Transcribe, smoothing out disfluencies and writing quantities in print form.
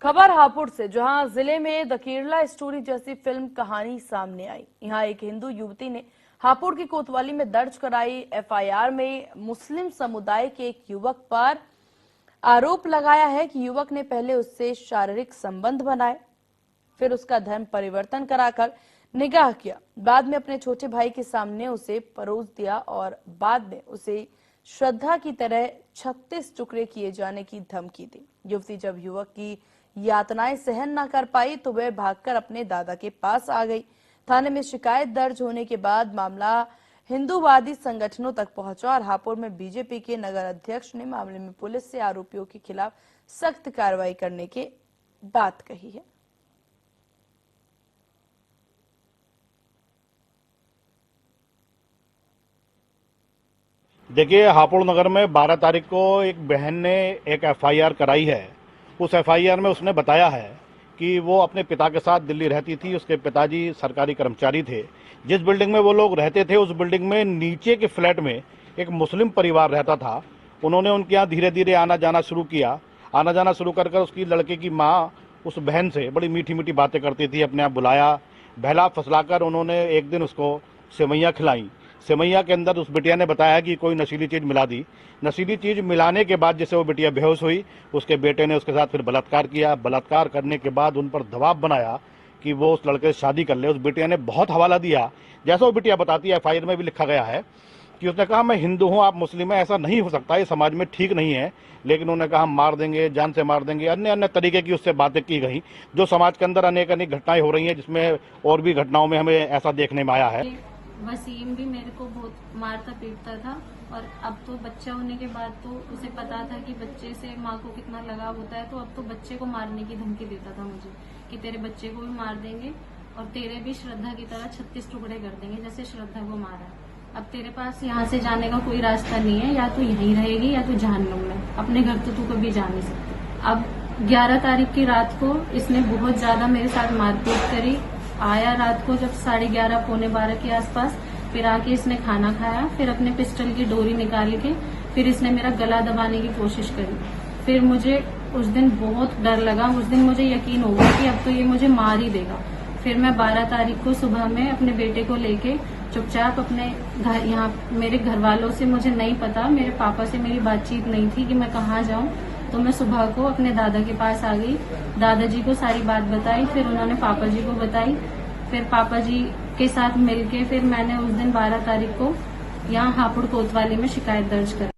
खबर हापुड़ से, जहां जिले में द केरला स्टोरी जैसी फिल्म कहानी सामने आई। यहां एक हिंदू युवती ने हापुड़ की कोतवाली में दर्ज कराई एफआईआर में मुस्लिम समुदाय के एक युवक पर आरोप लगाया है कि युवक ने पहले उससे शारीरिक संबंध बनाए, फिर उसका धर्म परिवर्तन कराकर निकाह किया, बाद में अपने छोटे भाई के सामने उसे परोस दिया और बाद में उसे श्रद्धा की तरह 36 टुकड़े किए जाने की धमकी दी। युवती जब युवक की यातनाएं सहन न कर पाई तो वह भागकर अपने दादा के पास आ गई। थाने में शिकायत दर्ज होने के बाद मामला हिंदूवादी संगठनों तक पहुंचा और हापुड़ में बीजेपी के नगर अध्यक्ष ने मामले में पुलिस से आरोपियों के खिलाफ सख्त कार्रवाई करने की बात कही है। देखिए, हापुड़ नगर में 12 तारीख को एक बहन ने एक एफआईआर कराई है। उस एफआईआर में उसने बताया है कि वो अपने पिता के साथ दिल्ली रहती थी। उसके पिताजी सरकारी कर्मचारी थे। जिस बिल्डिंग में वो लोग रहते थे, उस बिल्डिंग में नीचे के फ्लैट में एक मुस्लिम परिवार रहता था। उन्होंने उनके यहाँ धीरे धीरे आना जाना शुरू किया। आना जाना शुरू कर उसकी लड़के की माँ उस बहन से बड़ी मीठी मीठी बातें करती थी। अपने आप बुलाया, बहला फसलाकर उन्होंने एक दिन उसको सेवैयाँ खिलाई। सेवैया के अंदर उस बिटिया ने बताया कि कोई नशीली चीज मिला दी। नशीली चीज मिलाने के बाद जिससे वो बिटिया बेहोश हुई, उसके बेटे ने उसके साथ फिर बलात्कार किया। बलात्कार करने के बाद उन पर दबाव बनाया कि वो उस लड़के से शादी कर ले। उस बिटिया ने बहुत हवाला दिया। जैसा वो बिटिया बताती है, एफआईआर में भी लिखा गया है कि उसने कहा मैं हिंदू हूं, आप मुस्लिम हैं, ऐसा नहीं हो सकता, ये समाज में ठीक नहीं है। लेकिन उन्होंने कहा हम मार देंगे, जान से मार देंगे, अन्य अन्य तरीके की उससे बातें की गई, जो समाज के अंदर अनेक अनेक घटनाएं हो रही हैं, जिसमें और भी घटनाओं में हमें ऐसा देखने में आया है। वसीम भी मेरे को बहुत मारता पीटता था और अब तो बच्चा होने के बाद तो उसे पता था कि बच्चे से माँ को कितना लगाव होता है, तो अब तो बच्चे को मारने की धमकी देता था मुझे कि तेरे बच्चे को भी मार देंगे और तेरे भी श्रद्धा की तरह 36 टुकड़े कर देंगे जैसे श्रद्धा को मारा। अब तेरे पास यहाँ से जाने का कोई रास्ता नहीं है, या तू यहीं रहेगी या तू जहन्नुम में, अपने घर तो तू कभी जा नहीं सकती। अब 11 तारीख की रात को इसने बहुत ज्यादा मेरे साथ मारपीट करी। आया रात को जब 11:30 पौने 12 के आसपास, फिर आके इसने खाना खाया, फिर अपने पिस्टल की डोरी निकाल के फिर इसने मेरा गला दबाने की कोशिश करी। फिर मुझे उस दिन बहुत डर लगा। उस दिन मुझे यकीन हो गया कि अब तो ये मुझे मार ही देगा। फिर मैं 12 तारीख को सुबह में अपने बेटे को लेके चुपचाप अपने घर, यहाँ मेरे घर वालों से मुझे नहीं पता, मेरे पापा से मेरी बातचीत नहीं थी कि मैं कहाँ जाऊँ, तो मैं सुबह को अपने दादा के पास आ गई। दादाजी को सारी बात बताई, फिर उन्होंने पापा जी को बताई। फिर पापा जी के साथ मिलके फिर मैंने उस दिन 12 तारीख को यहाँ हापुड़ कोतवाली में शिकायत दर्ज कर